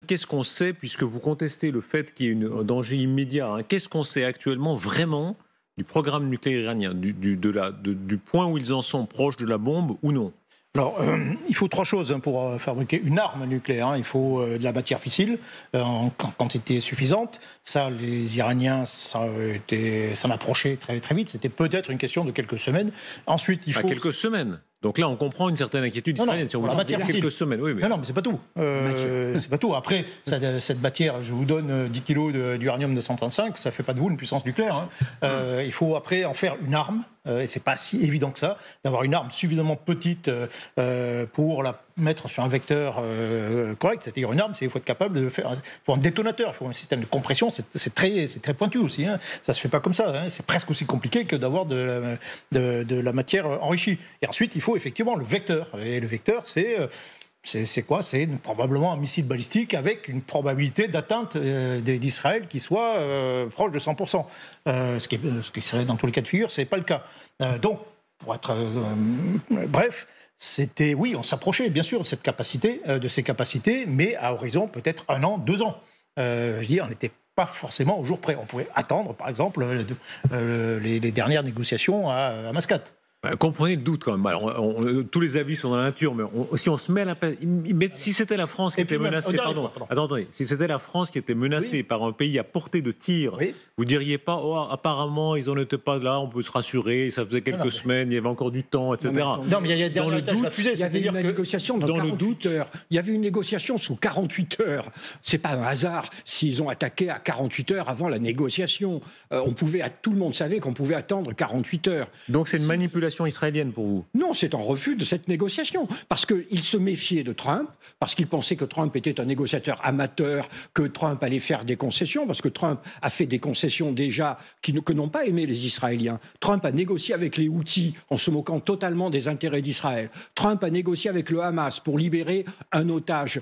qu'est-ce qu'on sait, puisque vous contestez le fait qu'il y ait un danger immédiat, hein, qu'est-ce qu'on sait actuellement vraiment du programme nucléaire iranien, du point où ils en sont proches de la bombe ou non? Alors, il faut 3 choses pour fabriquer une arme nucléaire. Hein. Il faut de la matière fissile en quantité suffisante. Ça, les Iraniens, ça m'approchait très, très vite. C'était peut-être une question de quelques semaines. Ensuite, il faut... quelques semaines. Donc là, on comprend une certaine inquiétude israélienne. Si on la matière quelques semaines, oui. Mais... Non, mais c'est pas tout. C'est pas tout. Après, cette matière, je vous donne 10 kilos d'uranium 235, ça fait pas de vous une puissance nucléaire. Hein. Il faut après en faire une arme. Et c'est pas si évident que ça, d'avoir une arme suffisamment petite pour la mettre sur un vecteur correct. C'est-à-dire une arme, il faut être capable de faire... Il faut un détonateur, il faut un système de compression, c'est très pointu aussi. Hein. Ça se fait pas comme ça. Hein. C'est presque aussi compliqué que d'avoir de la matière enrichie. Et ensuite, il faut effectivement le vecteur. Et le vecteur, c'est quoi? C'est probablement un missile balistique avec une probabilité d'atteinte d'Israël qui soit proche de 100%. Ce qui serait dans tous les cas de figure, c'est pas le cas. Donc, pour être bref, oui, on s'approchait bien sûr de ces capacités, mais à horizon peut-être 1 an, 2 ans. Je dis, on n'était pas forcément au jour près. On pouvait attendre, par exemple, les dernières négociations à Mascate. Comprenez le doute quand même. Alors, tous les avis sont dans la nature, mais si on se met à si c'était la France qui était menacée, si c'était la France qui était menacée par un pays à portée de tir, vous diriez pas, apparemment ils n'en étaient pas là, on peut se rassurer, ça faisait quelques semaines, il y avait encore du temps, etc. Non, mais il y a dans le doute, il y avait une négociation dans 48 heures. Il y avait une négociation sous 48 heures. C'est pas un hasard s'ils ont attaqué à 48 heures avant la négociation. Tout le monde savait qu'on pouvait attendre 48 heures. Donc c'est une manipulation israélienne pour vous? Non, c'est un refus de cette négociation. Parce qu'ils se méfiaient de Trump, parce qu'ils pensaient que Trump était un négociateur amateur, que Trump allait faire des concessions, parce que Trump a fait des concessions déjà que n'ont pas aimé les Israéliens. Trump a négocié avec les Houthis en se moquant totalement des intérêts d'Israël. Trump a négocié avec le Hamas pour libérer un otage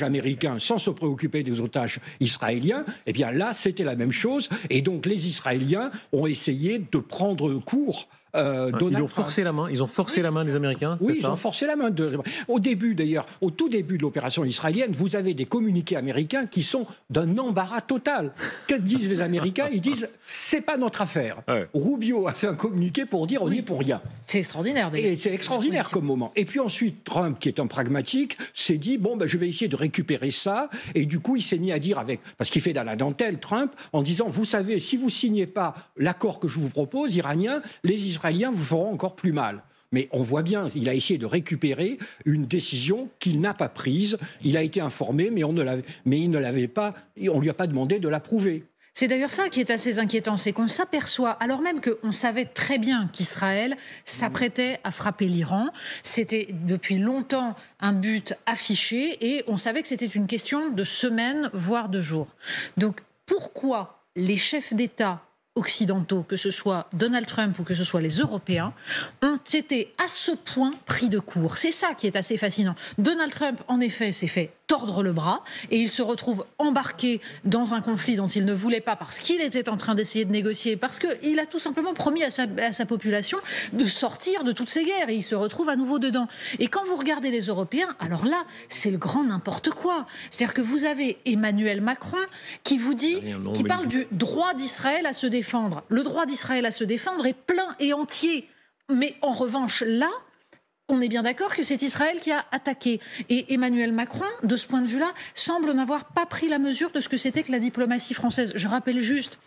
américain sans se préoccuper des otages israéliens. Eh bien là, c'était la même chose. Et donc les Israéliens ont essayé de prendre court. Ils ont forcé la main des Américains. Oui, ils ont forcé la main. Au tout début de l'opération israélienne, vous avez des communiqués américains qui sont d'un embarras total. Que disent les Américains? Ils disent c'est pas notre affaire. Ouais. Rubio a fait un communiqué pour dire on n'y est pour rien. C'est extraordinaire. D'ailleurs. Et c'est extraordinaire comme moment. Et puis ensuite, Trump, qui est un pragmatique, s'est dit je vais essayer de récupérer ça. Et du coup, il s'est mis à dire parce qu'il fait dans la dentelle, Trump, en disant vous savez, si vous signez pas l'accord que je vous propose, iranien, les Israéliens vous feront encore plus mal. Mais on voit bien, il a essayé de récupérer une décision qu'il n'a pas prise. Il a été informé, mais il ne l'avait pas. On lui a pas demandé de l'approuver. C'est d'ailleurs ça qui est assez inquiétant, c'est qu'on s'aperçoit, alors même qu'on savait très bien qu'Israël s'apprêtait à frapper l'Iran, c'était depuis longtemps un but affiché et on savait que c'était une question de semaines, voire de jours. Donc pourquoi les chefs d'État occidentaux, que ce soit Donald Trump ou que ce soit les Européens, ont été à ce point pris de court. C'est ça qui est assez fascinant. Donald Trump, en effet, s'est fait tordre le bras et il se retrouve embarqué dans un conflit dont il ne voulait pas parce qu'il était en train d'essayer de négocier, parce qu'il a tout simplement promis à sa population de sortir de toutes ces guerres et il se retrouve à nouveau dedans. Et quand vous regardez les Européens, alors là, c'est le grand n'importe quoi. C'est-à-dire que vous avez Emmanuel Macron qui vous dit, qui parle du droit d'Israël à se défendre. Le droit d'Israël à se défendre est plein et entier. Mais en revanche, là, on est bien d'accord que c'est Israël qui a attaqué. Et Emmanuel Macron, de ce point de vue-là, semble n'avoir pas pris la mesure de ce que c'était que la diplomatie française. Je rappelle juste...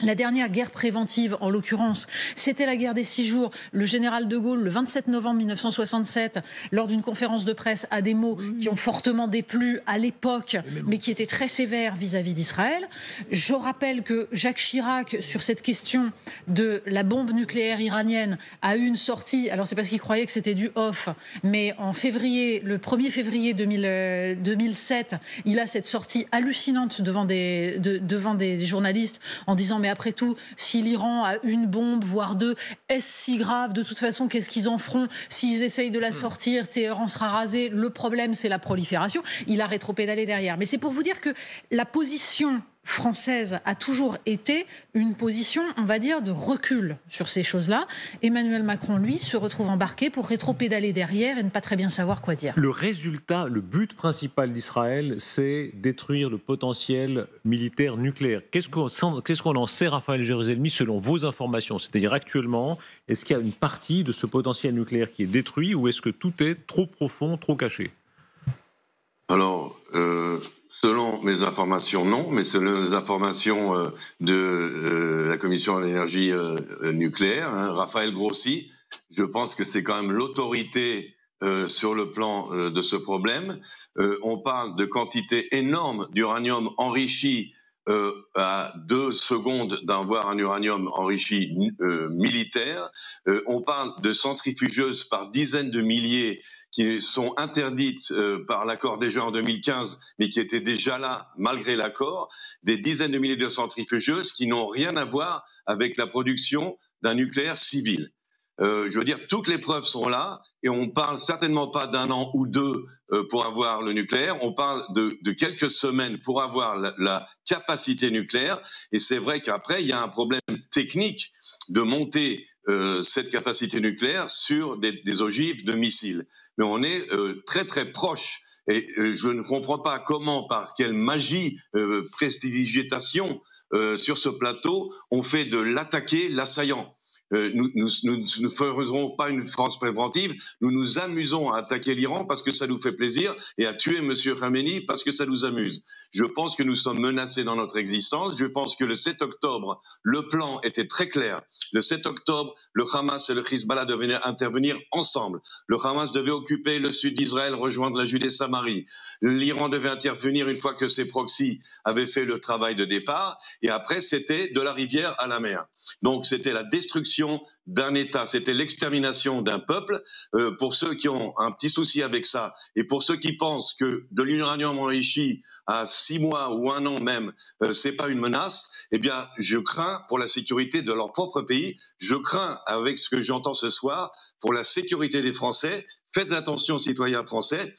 La dernière guerre préventive, en l'occurrence, c'était la guerre des 6 jours. Le général de Gaulle, le 27 novembre 1967, lors d'une conférence de presse, a des mots qui ont fortement déplu à l'époque, mais qui étaient très sévères vis-à-vis d'Israël. Je rappelle que Jacques Chirac, sur cette question de la bombe nucléaire iranienne, a eu une sortie, alors c'est parce qu'il croyait que c'était du off, mais en février, le 1er février 2007, il a cette sortie hallucinante devant des journalistes en disant mais après tout, si l'Iran a une bombe, voire 2, est-ce si grave? De toute façon, qu'est-ce qu'ils en feront? S'ils essayent de la sortir, Téhéran sera rasé. Le problème, c'est la prolifération. Il a rétropédalé derrière. Mais c'est pour vous dire que la position française a toujours été une position, on va dire, de recul sur ces choses-là. Emmanuel Macron, lui, se retrouve embarqué pour rétro-pédaler derrière et ne pas très bien savoir quoi dire. Le résultat, le but principal d'Israël, c'est détruire le potentiel militaire nucléaire. Qu'est-ce qu'on en sait, Raphaël Jérusalemi, selon vos informations? C'est-à-dire actuellement, est-ce qu'il y a une partie de ce potentiel nucléaire qui est détruit ou est-ce que tout est trop profond, trop caché? Alors, selon mes informations, non, mais selon les informations de la Commission de l'énergie nucléaire, Raphaël Grossi, je pense que c'est quand même l'autorité sur le plan de ce problème. On parle de quantités énormes d'uranium enrichi à 2 secondes d'avoir un uranium enrichi militaire. On parle de centrifugeuses par dizaines de milliers qui sont interdites par l'accord déjà en 2015, mais qui étaient déjà là malgré l'accord, des dizaines de milliers de centrifugeuses qui n'ont rien à voir avec la production d'un nucléaire civil. Je veux dire, toutes les preuves sont là et on parle certainement pas d'un an ou deux pour avoir le nucléaire, on parle de quelques semaines pour avoir la capacité nucléaire et c'est vrai qu'après il y a un problème technique de monter cette capacité nucléaire sur des ogives de missiles. Mais on est très très proche et je ne comprends pas comment, par quelle magie, prestidigitation sur ce plateau, on fait de l'attaqué l'assaillant. Nous ne ferons pas une France préventive, nous nous amusons à attaquer l'Iran parce que ça nous fait plaisir et à tuer M. Khamenei parce que ça nous amuse. Je pense que nous sommes menacés dans notre existence. Je pense que le 7 octobre, le plan était très clair. Le 7 octobre, le Hamas et le Hezbollah devaient intervenir ensemble. Le Hamas devait occuper le sud d'Israël, rejoindre la Judée-Samarie. L'Iran devait intervenir une fois que ses proxys avaient fait le travail de départ. Et après, c'était de la rivière à la mer. Donc, c'était la destruction d'un État, c'était l'extermination d'un peuple. Pour ceux qui ont un petit souci avec ça, et pour ceux qui pensent que de l'uranium enrichi à 6 mois ou 1 an même, c'est pas une menace, eh bien, je crains pour la sécurité de leur propre pays. Je crains, avec ce que j'entends ce soir, pour la sécurité des Français. Faites attention, citoyens français.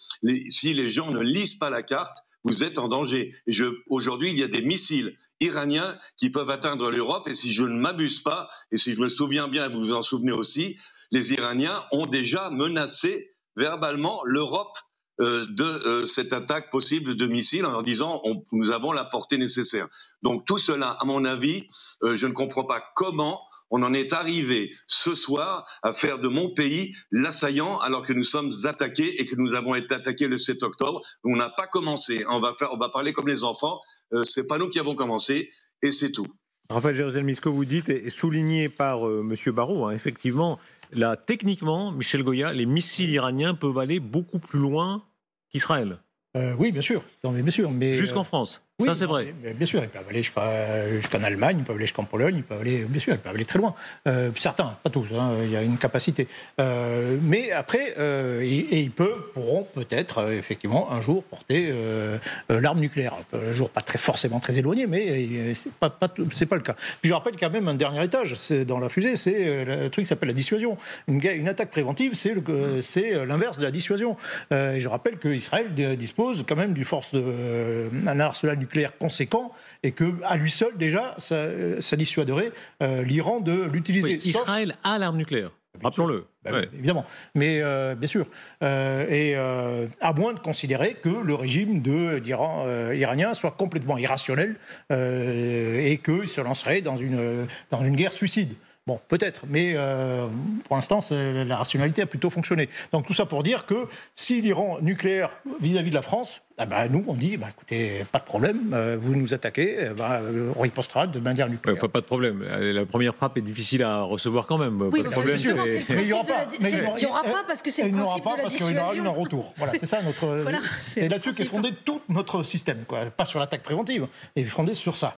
Si les gens ne lisent pas la carte, vous êtes en danger. Et aujourd'hui, il y a des missiles iraniens qui peuvent atteindre l'Europe. Et si je ne m'abuse pas, et si je me souviens bien, et vous vous en souvenez aussi, les Iraniens ont déjà menacé verbalement l'Europe de cette attaque possible de missiles en leur disant nous avons la portée nécessaire. Donc tout cela, à mon avis, je ne comprends pas comment on en est arrivé ce soir à faire de mon pays l'assaillant alors que nous sommes attaqués et que nous avons été attaqués le 7 octobre. On n'a pas commencé. On va parler comme les enfants. C'est pas nous qui avons commencé et c'est tout. Raphaël Jérusalemi, ce que vous dites est souligné par M. Barrot. Effectivement, là, techniquement, Michel Goya, les missiles iraniens peuvent aller beaucoup plus loin qu'Israël. Oui, bien sûr. Non, mais bien sûr. Mais jusqu'en France. Oui, ça, c'est vrai. Bien sûr, ils peuvent aller jusqu'en Allemagne, ils peuvent aller jusqu'en Pologne, ils peuvent aller, bien sûr, ils peuvent aller très loin. Certains, pas tous, il y a une capacité. Mais après, ils pourront peut-être, effectivement, un jour porter l'arme nucléaire. Un jour pas forcément très éloigné, mais c'est pas le cas. Puis je rappelle qu'il y a même un dernier étage dans la fusée, c'est le truc qui s'appelle la dissuasion. Une attaque préventive, c'est l'inverse de la dissuasion. Et je rappelle qu'Israël dispose quand même d'une force un arsenal nucléaire conséquent et qu'à lui seul, déjà, ça dissuaderait l'Iran de l'utiliser. Oui, Israël a l'arme nucléaire, rappelons-le. Évidemment, mais bien sûr. Et à moins de considérer que le régime iranien soit complètement irrationnel et qu'il se lancerait dans une guerre suicide. Bon, peut-être, mais pour l'instant, la rationalité a plutôt fonctionné. Donc tout ça pour dire que si l'Iran nucléaire vis-à-vis de la France, nous, on dit, écoutez, pas de problème, vous nous attaquez, on ripostera de manière nucléaire. Enfin, pas de problème. La première frappe est difficile à recevoir quand même. Oui, pas de problème. Justement, c'est le principe de la dissuasion. Il n'y aura pas parce que c'est le principe de la dissuasion. Il n'y aura pas parce qu'il y aura une en retour. Voilà, c'est ça notre... Voilà, c'est là-dessus qu'est fondé tout notre système, quoi. Pas sur l'attaque préventive, mais fondé sur ça.